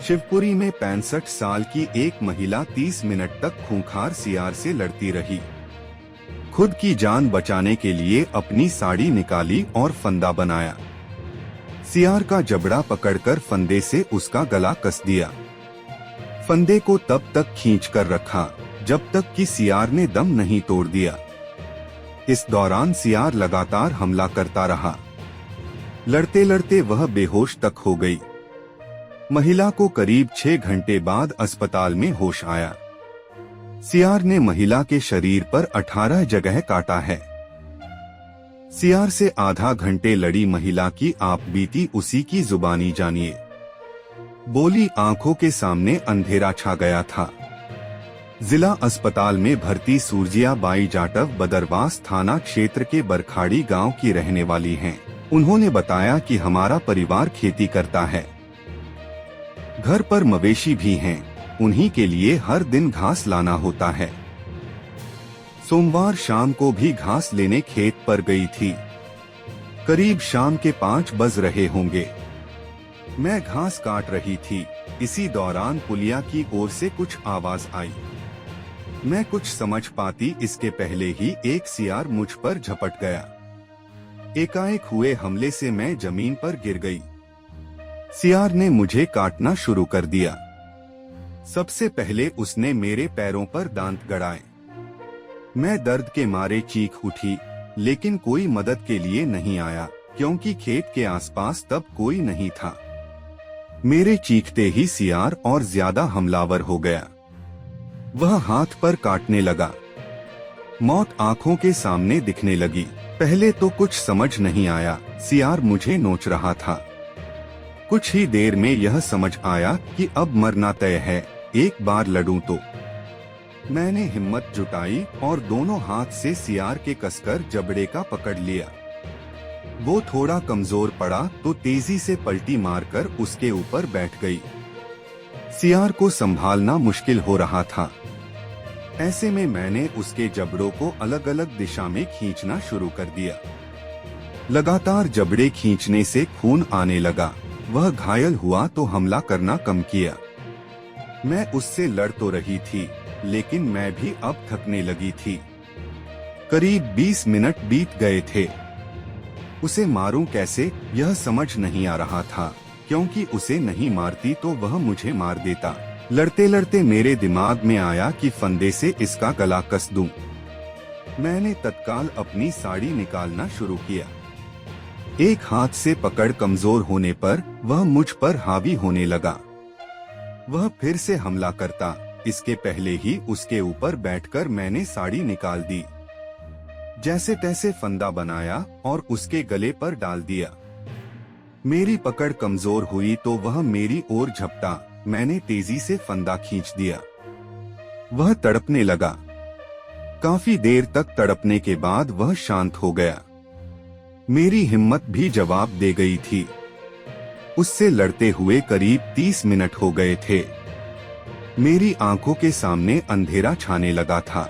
शिवपुरी में 65 साल की एक महिला 30 मिनट तक खूंखार सियार से लड़ती रही। खुद की जान बचाने के लिए अपनी साड़ी निकाली और फंदा बनाया। सियार का जबड़ा पकड़कर फंदे से उसका गला कस दिया। फंदे को तब तक खींच कर रखा जब तक कि सियार ने दम नहीं तोड़ दिया। इस दौरान सियार लगातार हमला करता रहा। लड़ते लड़ते वह बेहोश तक हो गई। महिला को करीब 6 घंटे बाद अस्पताल में होश आया। सियार ने महिला के शरीर पर 18 जगह काटा है। सियार से आधा घंटे लड़ी महिला की आप बीती उसी की जुबानी जानिए। बोली, आंखों के सामने अंधेरा छा गया था। जिला अस्पताल में भर्ती सूरजिया बाई जाटव बदरवास थाना क्षेत्र के बरखाड़ी गांव की रहने वाली हैं। उन्होंने बताया कि हमारा परिवार खेती करता है। घर पर मवेशी भी हैं, उन्हीं के लिए हर दिन घास लाना होता है। सोमवार शाम को भी घास लेने खेत पर गई थी। करीब शाम के 5 बज रहे होंगे। मैं घास काट रही थी। इसी दौरान पुलिया की ओर से कुछ आवाज आई। मैं कुछ समझ पाती इसके पहले ही एक सियार मुझ पर झपट गया। एकाएक हुए हमले से मैं जमीन पर गिर गई। सियार ने मुझे काटना शुरू कर दिया। सबसे पहले उसने मेरे पैरों पर दांत गड़ाए। मैं दर्द के मारे चीख उठी, लेकिन कोई मदद के लिए नहीं आया क्योंकि खेत के आसपास तब कोई नहीं था। मेरे चीखते ही सियार और ज्यादा हमलावर हो गया। वह हाथ पर काटने लगा। मौत आंखों के सामने दिखने लगी। पहले तो कुछ समझ नहीं आया, सियार मुझे नोच रहा था। कुछ ही देर में यह समझ आया कि अब मरना तय है, एक बार लड़ूं तो। मैंने हिम्मत जुटाई और दोनों हाथ से सियार के कसकर जबड़े का पकड़ लिया। वो थोड़ा कमजोर पड़ा तो तेजी से पलटी मारकर उसके ऊपर बैठ गई। सियार को संभालना मुश्किल हो रहा था। ऐसे में मैंने उसके जबड़ों को अलग अलग दिशा में खींचना शुरू कर दिया। लगातार जबड़े खींचने से खून आने लगा। वह घायल हुआ तो हमला करना कम किया। मैं उससे लड़ तो रही थी, लेकिन मैं भी अब थकने लगी थी। करीब 20 मिनट बीत गए थे। उसे मारूं कैसे, यह समझ नहीं आ रहा था, क्योंकि उसे नहीं मारती तो वह मुझे मार देता। लड़ते लड़ते मेरे दिमाग में आया कि फंदे से इसका गला कस दूं। मैंने तत्काल अपनी साड़ी निकालना शुरू किया। एक हाथ से पकड़ कमजोर होने पर वह मुझ पर हावी होने लगा। वह फिर से हमला करता, इसके पहले ही उसके ऊपर बैठकर मैंने साड़ी निकाल दी। जैसे तैसे फंदा बनाया और उसके गले पर डाल दिया। मेरी पकड़ कमजोर हुई तो वह मेरी ओर झपटा। मैंने तेजी से फंदा खींच दिया। वह तड़पने लगा। काफी देर तक तड़पने के बाद वह शांत हो गया। मेरी हिम्मत भी जवाब दे गई थी। उससे लड़ते हुए करीब 30 मिनट हो गए थे। मेरी आंखों के सामने अंधेरा छाने लगा था।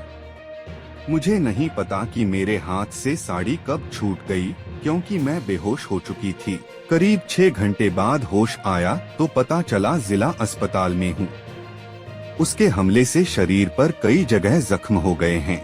मुझे नहीं पता कि मेरे हाथ से साड़ी कब छूट गई, क्योंकि मैं बेहोश हो चुकी थी। करीब 6 घंटे बाद होश आया तो पता चला जिला अस्पताल में हूँ। उसके हमले से शरीर पर कई जगह जख्म हो गए हैं।